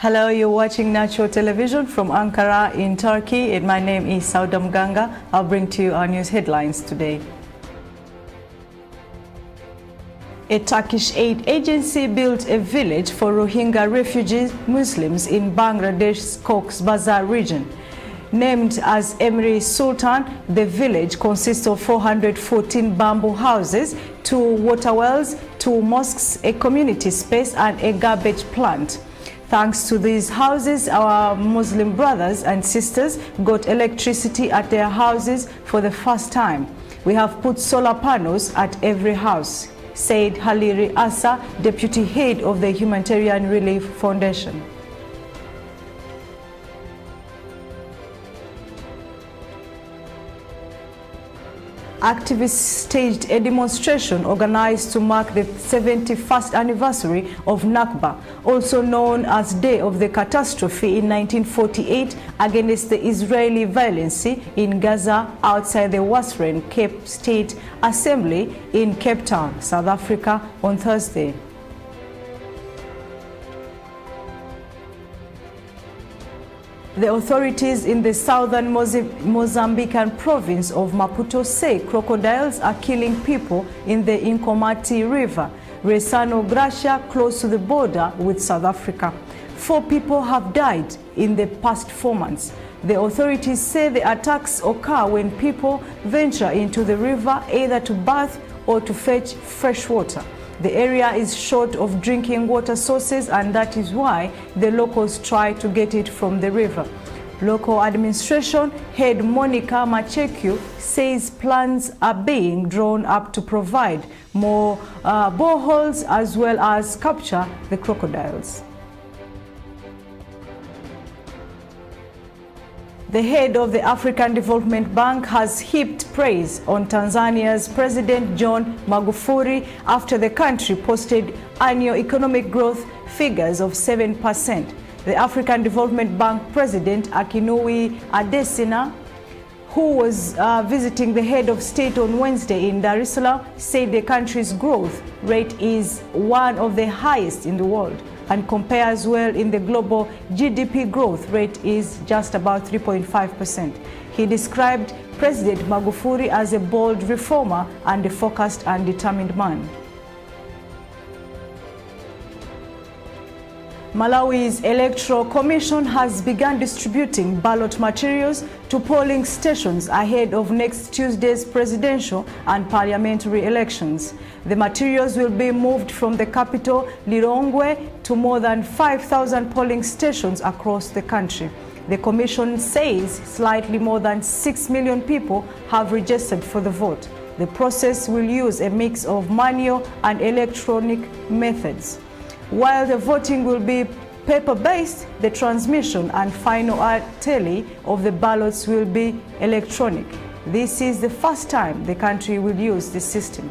Hello, you're watching Natural Television from Ankara in Turkey, and my name is Saudam Ganga. I'll bring to you our news headlines today. A Turkish aid agency built a village for Rohingya refugee Muslims in Bangladesh's Cox's Bazar region. Named as Emri Sultan, the village consists of 414 bamboo houses, 2 water wells, 2 mosques, a community space, and a garbage plant. Thanks to these houses, our Muslim brothers and sisters got electricity at their houses for the first time. We have put solar panels at every house, said Haliri Asa, deputy head of the Humanitarian Relief Foundation. Activists staged a demonstration organized to mark the 71st anniversary of Nakba, also known as Day of the Catastrophe in 1948, against the Israeli violence in Gaza outside the Wasren Cape State Assembly in Cape Town, South Africa on Thursday. The authorities in the southern Mozambican province of Maputo say crocodiles are killing people in the Inkomati River, Resano Gracia, close to the border with South Africa. 4 people have died in the past 4 months. The authorities say the attacks occur when people venture into the river either to bath or to fetch fresh water. The area is short of drinking water sources, and that is why the locals try to get it from the river. Local administration head Monica Machekyu says plans are being drawn up to provide more boreholes as well as capture the crocodiles. The head of the African Development Bank has heaped praise on Tanzania's President John Magufuli after the country posted annual economic growth figures of 7%. The African Development Bank President Akinwumi Adesina, who was visiting the head of state on Wednesday in Dar es Salaam, said the country's growth rate is one of the highest in the world and compares well in the global GDP growth rate is just about 3.5%. He described President Magufuli as a bold reformer and a focused and determined man. Malawi's Electoral Commission has begun distributing ballot materials to polling stations ahead of next Tuesday's presidential and parliamentary elections. The materials will be moved from the capital, Lilongwe, to more than 5,000 polling stations across the country. The Commission says slightly more than 6 million people have registered for the vote. The process will use a mix of manual and electronic methods. While the voting will be paper-based, the transmission and final tally of the ballots will be electronic. This is the first time the country will use this system.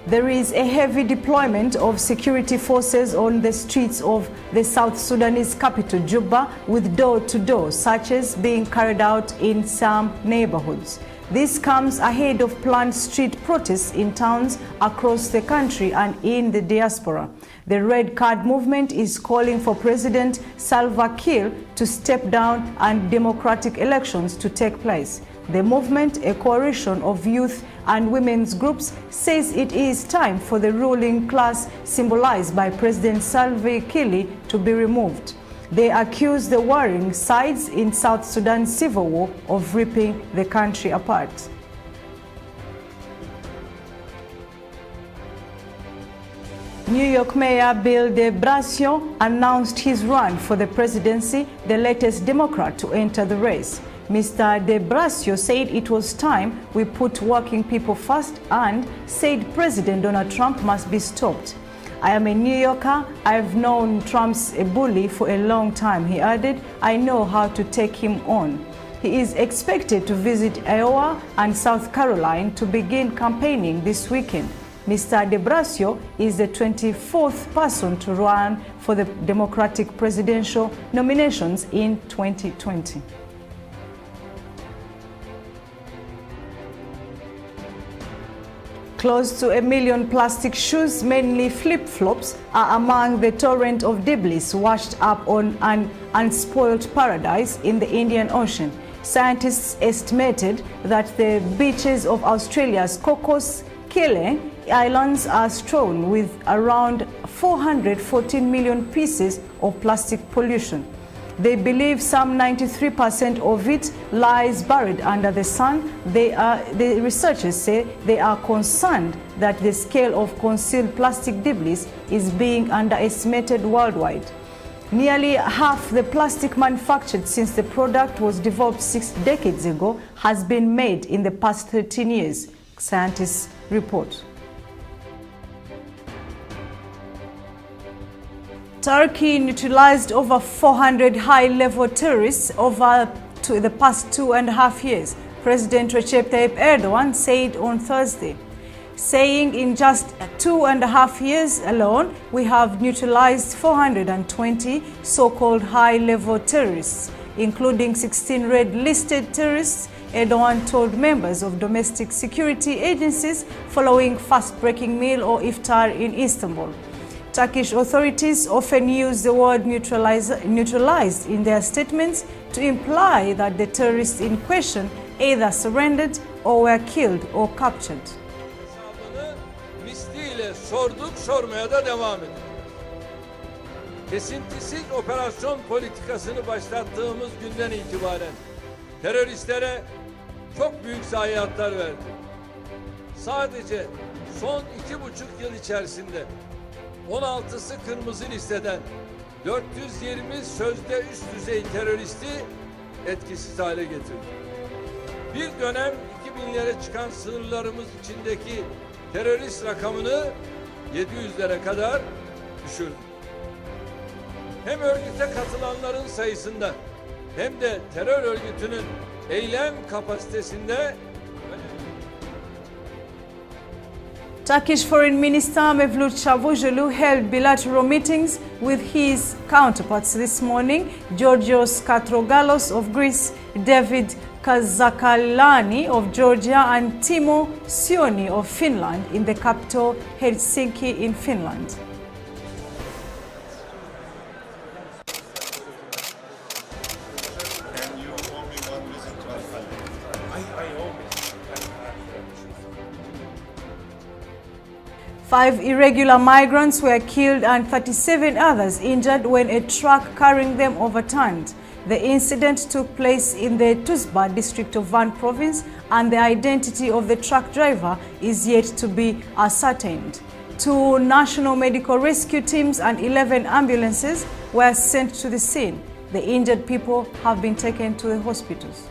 There is a heavy deployment of security forces on the streets of the South Sudanese capital, Juba, with door-to-door searches being carried out in some neighborhoods. This comes ahead of planned street protests in towns across the country and in the diaspora. The Red Card movement is calling for President Salva Kiir to step down and democratic elections to take place. The movement, a coalition of youth and women's groups, says it is time for the ruling class symbolized by President Salva Kiir to be removed. They accuse the warring sides in South Sudan's civil war of ripping the country apart. New York Mayor Bill de Blasio announced his run for the presidency, the latest Democrat to enter the race. Mr. de Blasio said it was time we put working people first and said President Donald Trump must be stopped. I am a New Yorker. I've known Trump's a bully for a long time, he added. I know how to take him on. He is expected to visit Iowa and South Carolina to begin campaigning this weekend. Mr. de Blasio is the 24th person to run for the Democratic presidential nominations in 2020. Close to 1 million plastic shoes, mainly flip-flops, are among the torrent of debris washed up on an unspoiled paradise in the Indian Ocean. Scientists estimated that the beaches of Australia's Cocos Keeling Islands are strewn with around 414 million pieces of plastic pollution. They believe some 93% of it lies buried under the sand. The researchers say they are concerned that the scale of concealed plastic debris is being underestimated worldwide. Nearly half the plastic manufactured since the product was developed 6 decades ago has been made in the past 13 years, scientists report. Turkey neutralized over 400 high-level terrorists over the past 2.5 years, President Recep Tayyip Erdogan said on Thursday, saying in just 2.5 years alone, we have neutralized 420 so-called high-level terrorists, including 16 red-listed terrorists, Erdogan told members of domestic security agencies following fast-breaking meal or iftar in Istanbul. Turkish authorities often use the word neutralized in their statements to imply that the terrorists in question either surrendered or were killed or captured. Hesabını misliyle sorduk, sormaya da devam ediyoruz. Kesintisiz operasyon politikasını başlattığımız günden itibaren teröristlere çok büyük zayiatlar verdik. Sadece son 2,5 yıl içerisinde 16'sı kırmızı listeden 420 sözde üst düzey teröristi etkisiz hale getirdi. Bir dönem 2000'lere çıkan sınırlarımız içindeki terörist rakamını 700'lere kadar düşürdü. Hem örgüte katılanların sayısında hem de terör örgütünün eylem kapasitesinde Turkish Foreign Minister Mevlut Çavuşoğlu held bilateral meetings with his counterparts this morning, Georgios Katrogalos of Greece, David Kazakalani of Georgia and Timo Soini of Finland in the capital Helsinki in Finland. Five irregular migrants were killed and 37 others injured when a truck carrying them overturned. The incident took place in the Tuzba district of Van province, and the identity of the truck driver is yet to be ascertained. 2 national medical rescue teams and 11 ambulances were sent to the scene. The injured people have been taken to the hospitals.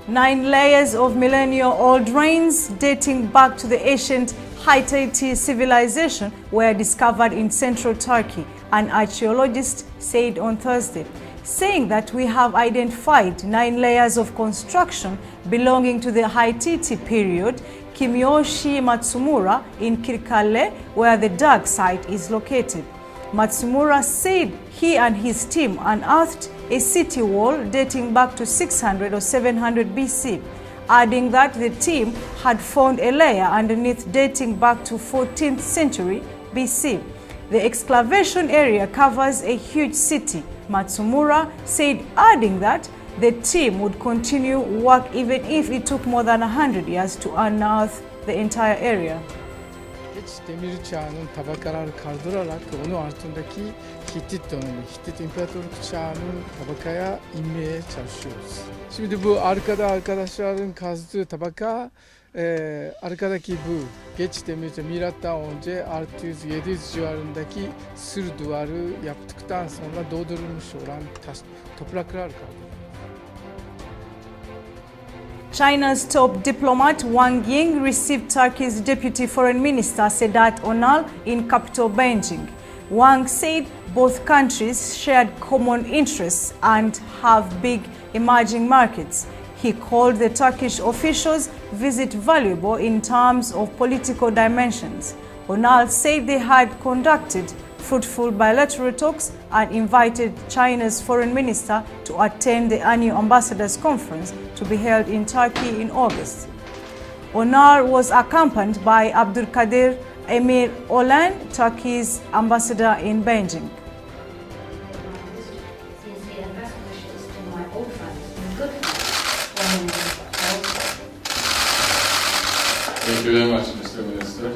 Nine layers of millennial-old ruins dating back to the ancient Hittite civilization were discovered in central Turkey, an archaeologist said on Thursday, saying that we have identified 9 layers of construction belonging to the Hittite period. Kiyoshi Matsumura in Kirkale, where the dark site is located. Matsumura said he and his team unearthed a city wall dating back to 600 or 700 BC, adding that the team had found a layer underneath dating back to 14th century BC. The excavation area covers a huge city, Matsumura said, adding that the team would continue work even if it took more than 100 years to unearth the entire area. Geç demir çağının tabakaları kaldırarak onun altındaki Hitit İmparatorluk çağının tabakaya inmeye çalışıyoruz. Şimdi bu arkada arkadaşların kazdığı tabaka, arkadaki bu geç demir çağı milattan önce 600-700 civarındaki sır duvarı yaptıktan sonra doldurulmuş olan topraklar kaldı. China's top diplomat Wang Yi received Turkey's Deputy Foreign Minister Sedat Onal in capital Beijing. Wang said both countries shared common interests and have big emerging markets. He called the Turkish officials' visit valuable in terms of political dimensions. Onal said they had conducted fruitful bilateral talks and invited China's foreign minister to attend the annual ambassadors conference to be held in Turkey in August. Onal was accompanied by Abdulkadir Emir Olan, Turkey's ambassador in Beijing. Sincere best wishes to my old friends and good friends. Thank you very much, Mr. Minister.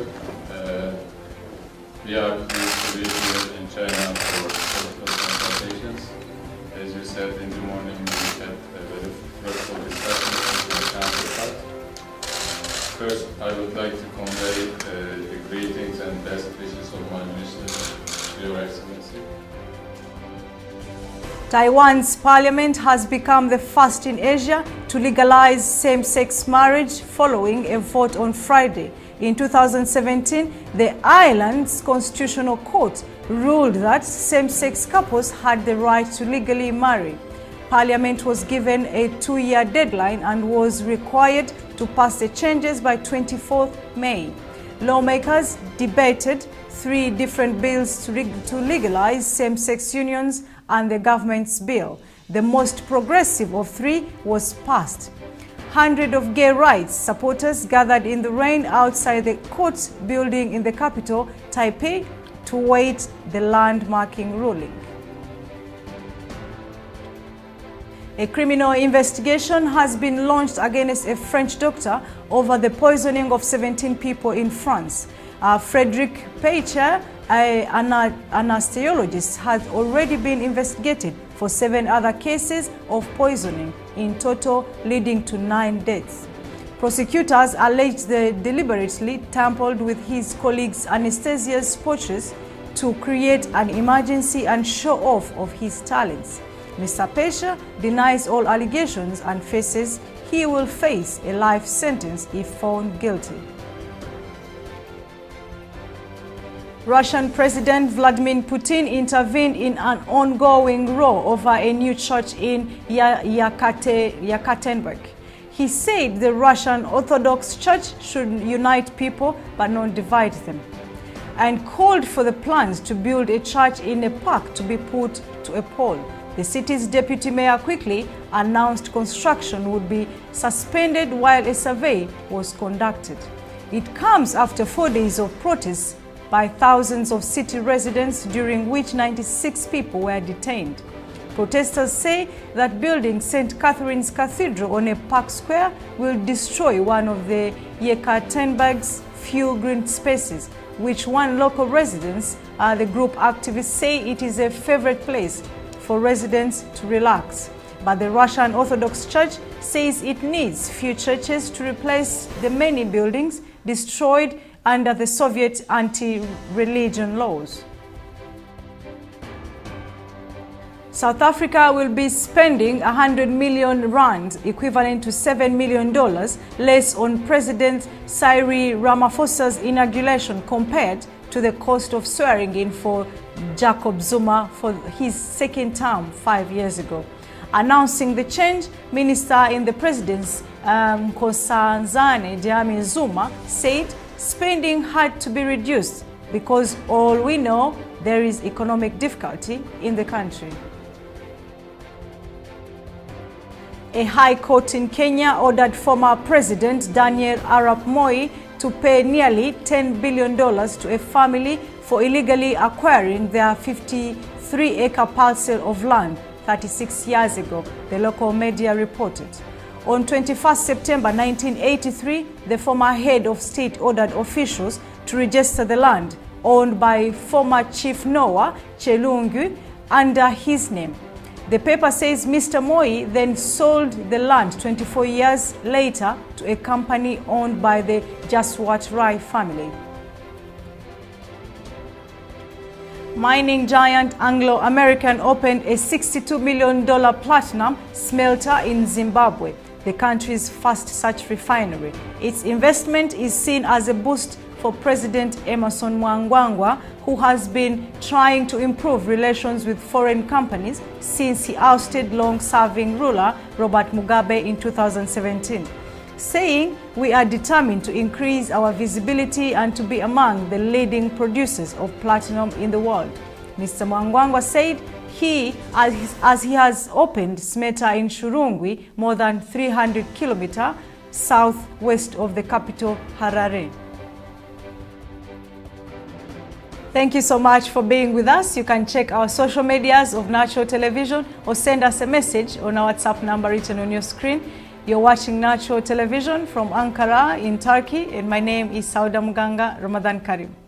We are pleased to be here in China for political consultations. As you said in the morning, we had a very fruitful discussion with the counterpart. First, I would like to convey the greetings and best wishes of my minister to Your Excellency. Taiwan's parliament has become the first in Asia to legalize same-sex marriage following a vote on Friday. In 2017, the island's constitutional court ruled that same-sex couples had the right to legally marry. Parliament was given a 2-year deadline and was required to pass the changes by 24th May. Lawmakers debated 3 different bills to legalize same-sex unions and the government's bill. The most progressive of 3 was passed. Hundreds of gay rights supporters gathered in the rain outside the court building in the capital, Taipei, to await the landmarking ruling. A criminal investigation has been launched against a French doctor over the poisoning of 17 people in France. Frederic Peicher, an anesthesiologist, has already been investigated for 7 other cases of poisoning, in total leading to 9 deaths. Prosecutors alleged they deliberately tampered with his colleague's anesthesia pouches to create an emergency and show off of his talents. Mr. Peicher denies all allegations and faces he will face a life sentence if found guilty. Russian President Vladimir Putin intervened in an ongoing row over a new church in Yekaterinburg. He said the Russian Orthodox Church should unite people but not divide them, and called for the plans to build a church in a park to be put to a poll. The city's deputy mayor quickly announced construction would be suspended while a survey was conducted. It comes after 4 days of protests by thousands of city residents, during which 96 people were detained. Protesters say that building St. Catherine's Cathedral on a park square will destroy one of the Yekaterinburg's few green spaces, which one local residents, the group activists, say it is a favorite place for residents to relax. But the Russian Orthodox Church says it needs few churches to replace the many buildings destroyed under the Soviet anti-religion laws. South Africa will be spending 100 million rand, equivalent to $7 million, less on President Cyril Ramaphosa's inauguration compared to the cost of swearing in for Jacob Zuma for his second term 5 years ago. Announcing the change, Minister in the President's Nkosazana Dlamini Zuma said spending had to be reduced because all we know there is economic difficulty in the country. A high court in Kenya ordered former President Daniel Arap Moi to pay nearly $10 billion to a family for illegally acquiring their 53-acre parcel of land 36 years ago, the local media reported. On 21 September 1983, the former head of state ordered officials to register the land owned by former Chief Noah Chelungu under his name. The paper says Mr. Moi then sold the land 24 years later to a company owned by the Jaswat Rai family. Mining giant Anglo American opened a $62 million platinum smelter in Zimbabwe, the country's first such refinery. Its investment is seen as a boost for President Emmerson Mnangagwa, who has been trying to improve relations with foreign companies since he ousted long-serving ruler Robert Mugabe in 2017, saying, "We are determined to increase our visibility and to be among the leading producers of platinum in the world." Mr. Mnangagwa said as he has opened smelter in Shurungwi, more than 300 kilometers southwest of the capital, Harare. Thank you so much for being with us. You can check our social medias of Natural Television or send us a message on our WhatsApp number written on your screen. You're watching Natural Television from Ankara in Turkey, and my name is Sauda Muganga. Ramadan Karim.